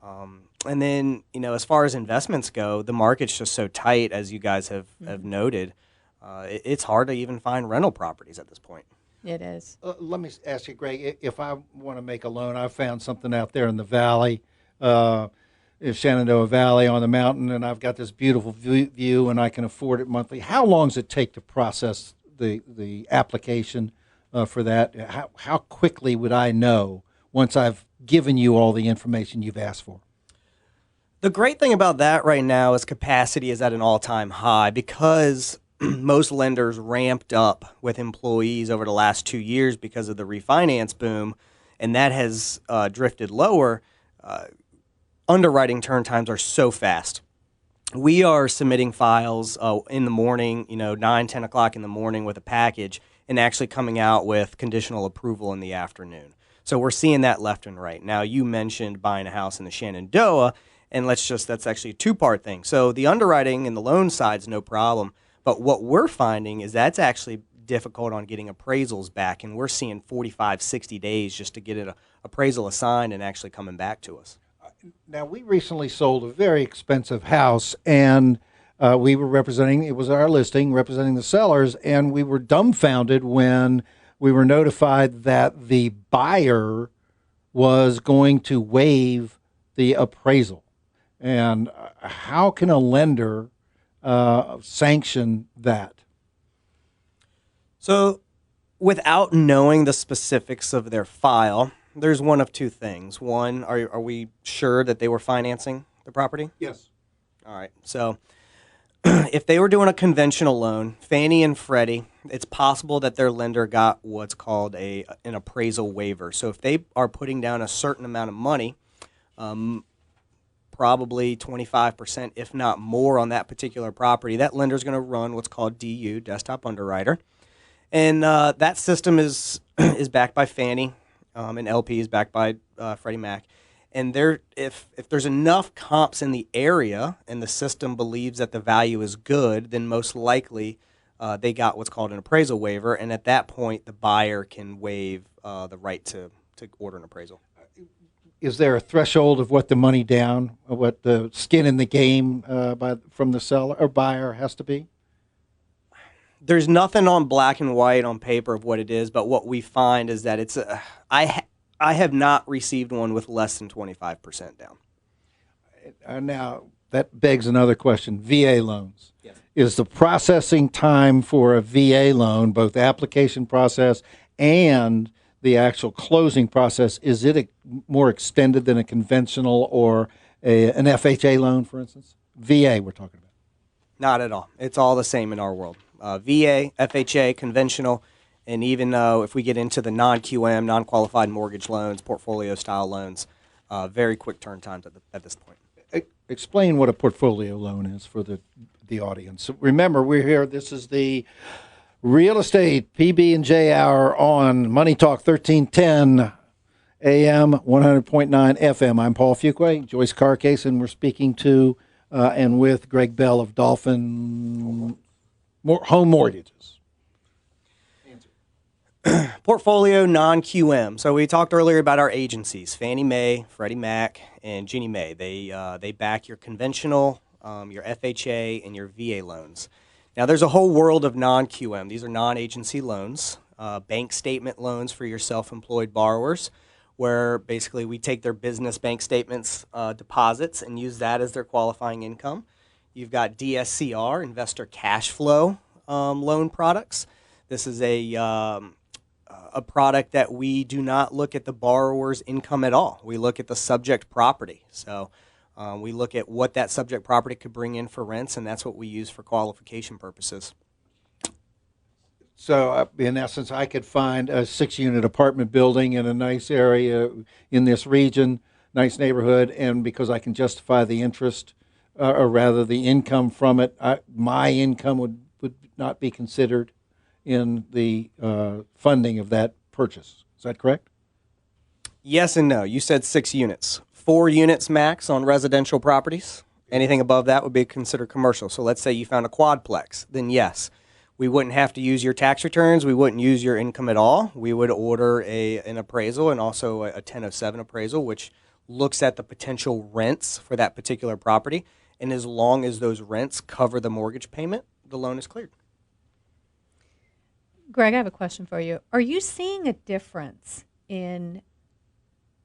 And then, as far as investments go, the market's just so tight, as you guys have noted. It's hard to even find rental properties at this point. It is. Let me ask you, Greg, if I want to make a loan, I found something out there in the valley, Shenandoah Valley on the mountain, and I've got this beautiful view and I can afford it monthly. How long does it take to process the application for that? How quickly would I know once I've given you all the information you've asked for? The great thing about that right now is capacity is at an all-time high because most lenders ramped up with employees over the last 2 years because of the refinance boom, and that has drifted lower. Underwriting turn times are so fast. We are submitting files in the morning, 9, 10 o'clock in the morning with a package, and actually coming out with conditional approval in the afternoon. So we're seeing that left and right. Now, you mentioned buying a house in the Shenandoah, and that's actually a two-part thing. So the underwriting and the loan side's no problem. But what we're finding is that's actually difficult on getting appraisals back, and we're seeing 45, 60 days just to get an appraisal assigned and actually coming back to us. Now, we recently sold a very expensive house, and we were it was our listing, representing the sellers, and we were dumbfounded when we were notified that the buyer was going to waive the appraisal. And how can a lender sanction that? So without knowing the specifics of their file, there's one of two things. One, are we sure that they were financing the property? Yes. All right. So if they were doing a conventional loan, Fannie and Freddie, it's possible that their lender got what's called an appraisal waiver. So if they are putting down a certain amount of money, probably 25%, if not more, on that particular property, that lender's going to run what's called DU, Desktop Underwriter. And that system is backed by Fannie, and LP is backed by Freddie Mac. And if there's enough comps in the area and the system believes that the value is good, then most likely they got what's called an appraisal waiver. And at that point, the buyer can waive the right to order an appraisal. Is there a threshold of what the money down, or what the skin in the game from the seller or buyer has to be? There's nothing on black and white on paper of what it is, but what we find is that I have not received one with less than 25% down. Now, that begs another question. VA loans. Yes. Is the processing time for a VA loan, both application process and the actual closing process, is it more extended than a conventional or an FHA loan, for instance? VA we're talking about. Not at all. It's all the same in our world. VA, FHA, conventional, and even if we get into the non-QM, non-qualified mortgage loans, portfolio-style loans, very quick turn times at this point. Explain what a portfolio loan is for the audience. Remember, we're here. This is the Real Estate PB&J Hour on Money Talk 1310 AM, 100.9 FM. I'm Paul Fuqua, Joyce Carcase, and we're speaking to and with Greg Bell of Dolfin Home Mortgages. Portfolio non-QM. So we talked earlier about our agencies, Fannie Mae, Freddie Mac, and Ginnie Mae. They back your conventional, your FHA, and your VA loans. Now there's a whole world of non-QM. These are non-agency loans, bank statement loans for your self-employed borrowers, where basically we take their business bank statements, deposits, and use that as their qualifying income. You've got DSCR, investor cash flow loan products. This is a product that we do not look at the borrower's income at all. We look at the subject property. So we look at what that subject property could bring in for rents, and that's what we use for qualification purposes. So, in essence, I could find a 6-unit apartment building in a nice area in this region, nice neighborhood, and because I can justify the interest, or rather the income from it, my income would not be considered in the funding of that purchase. Is that correct? Yes and no. You said 6 units. 4 units max on residential properties. Anything above that would be considered commercial. So let's say you found a quadplex, then yes. We wouldn't have to use your tax returns. We wouldn't use your income at all. We would order an appraisal and also a 1007 appraisal, which looks at the potential rents for that particular property. And as long as those rents cover the mortgage payment, the loan is cleared. Greg, I have a question for you. Are you seeing a difference in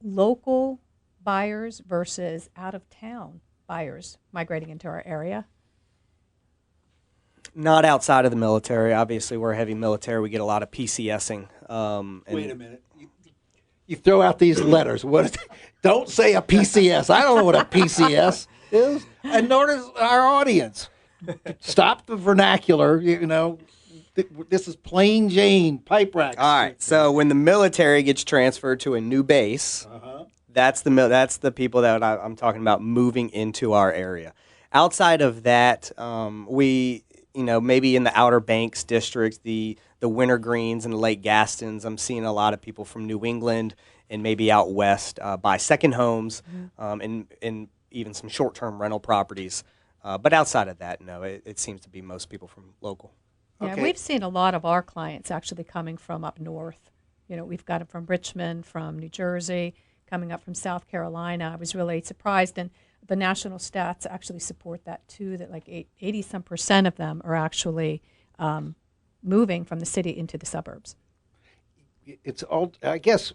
local buyers versus out-of-town buyers migrating into our area? Not outside of the military. Obviously, we're a heavy military. We get a lot of PCSing. Wait a minute. You throw out these letters. Don't say a PCS. I don't know what a PCS is, and nor does our audience. Stop the vernacular. You know, this is plain Jane pipe racks. All right. So when the military gets transferred to a new base, that's the people that I'm talking about moving into our area. Outside of that, maybe in the Outer Banks district, the Wintergreens and the Lake Gastons, I'm seeing a lot of people from New England and maybe out west buy second homes and even some short-term rental properties. But outside of that, no, it seems to be most people from local. Yeah, Okay. we've seen a lot of our clients actually coming from up north. You know, we've got them from Richmond, from New Jersey, coming up from South Carolina. I was really surprised, and the national stats actually support that too, that like 80% of them are actually moving from the city into the suburbs. It's all, I guess,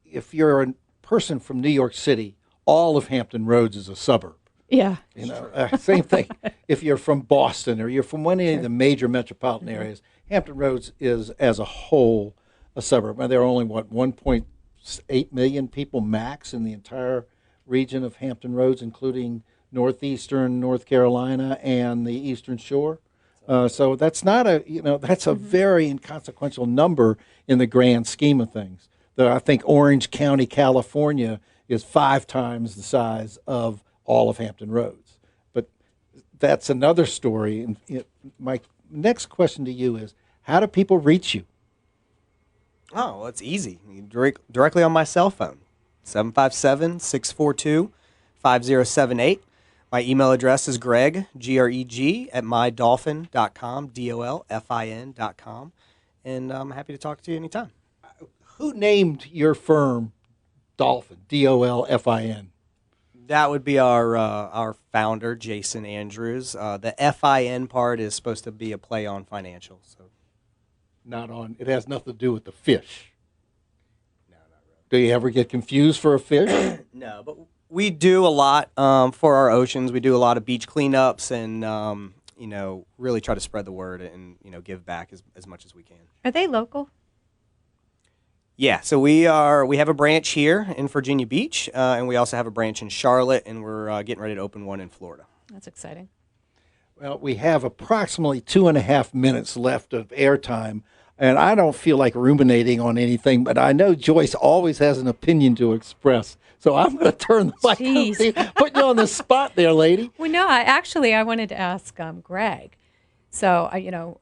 if you're a person from New York City, all of Hampton Roads is a suburb. Yeah. You know, same thing. If you're from Boston or you're from one of the major metropolitan areas, Hampton Roads is, as a whole, a suburb. And there are only, 1.8 million people max in the entire region of Hampton Roads, including northeastern North Carolina and the Eastern Shore. So that's not that's a very inconsequential number in the grand scheme of things. Though I think Orange County, California is 5 times the size of all of Hampton Roads. But that's another story. And my next question to you is, how do people reach you? Oh, well, it's easy. Directly on my cell phone, 757-642-5078. My email address is Greg, Greg, at mydolfin.com, DOLFIN.com. And I'm happy to talk to you anytime. Who named your firm Dolfin, DOLFIN? That would be our founder, Jason Andrews. The FIN part is supposed to be a play on financial. So, it has nothing to do with the fish. No, not really. Do you ever get confused for a fish? No, but we do a lot for our oceans. We do a lot of beach cleanups and, really try to spread the word and, give back as much as we can. Are they local? Yeah, so we have a branch here in Virginia Beach, and we also have a branch in Charlotte, and we're getting ready to open one in Florida. That's exciting. Well, we have approximately 2.5 minutes left of airtime, and I don't feel like ruminating on anything, but I know Joyce always has an opinion to express. So I'm going to turn the mic over to you, put you on the spot there, lady. Well, no, I wanted to ask Greg. So,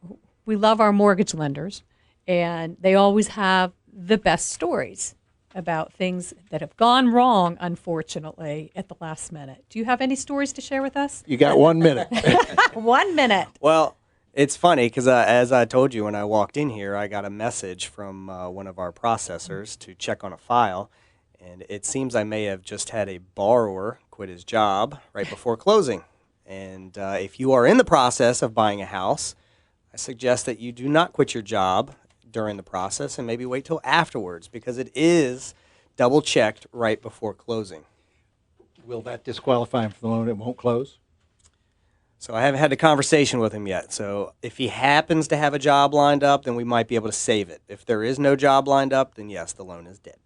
we love our mortgage lenders, and they always have the best stories about things that have gone wrong, unfortunately, at the last minute. Do you have any stories to share with us? You got 1 minute. 1 minute. Well, It's funny because as I told you when I walked in here, I got a message from one of our processors to check on a file, and it seems I may have just had a borrower quit his job right before closing. And if you are in the process of buying a house, I suggest that you do not quit your job during the process and maybe wait till afterwards because it is double-checked right before closing. Will that disqualify him from the loan? It won't close? So I haven't had a conversation with him yet. So if he happens to have a job lined up, then we might be able to save it. If there is no job lined up, then yes, the loan is dead.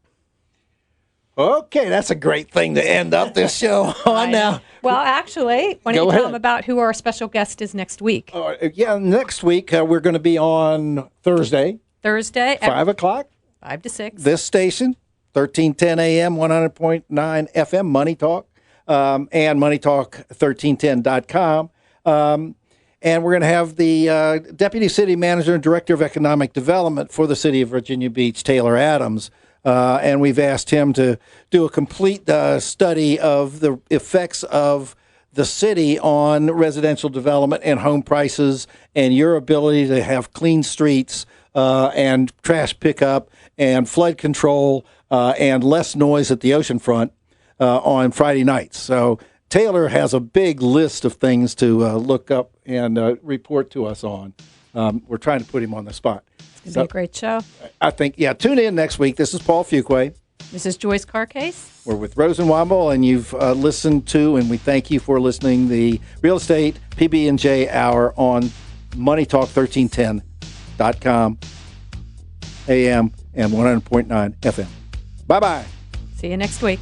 Okay, that's a great thing to end up this show on now. Well, actually, why don't you tell them about who our special guest is next week? Next week we're going to be on Thursday. Thursday. 5 o'clock. 5 to 6. This station, 1310 AM, 100.9 FM, Money Talk, and moneytalk1310.com. And we're going to have the Deputy City Manager and Director of Economic Development for the City of Virginia Beach, Taylor Adams. And we've asked him to do a complete study of the effects of the city on residential development and home prices and your ability to have clean streets and trash pickup and flood control and less noise at the oceanfront on Friday nights. So Taylor has a big list of things to look up and report to us on. We're trying to put him on the spot. It's going to be a great show. I think, tune in next week. This is Paul Fuquay. This is Joyce Carcase. We're with Rosenwomble, and you've listened to, and we thank you for listening, the Real Estate PB&J Hour on moneytalk1310.com, AM, and 100.9 FM. Bye-bye. See you next week.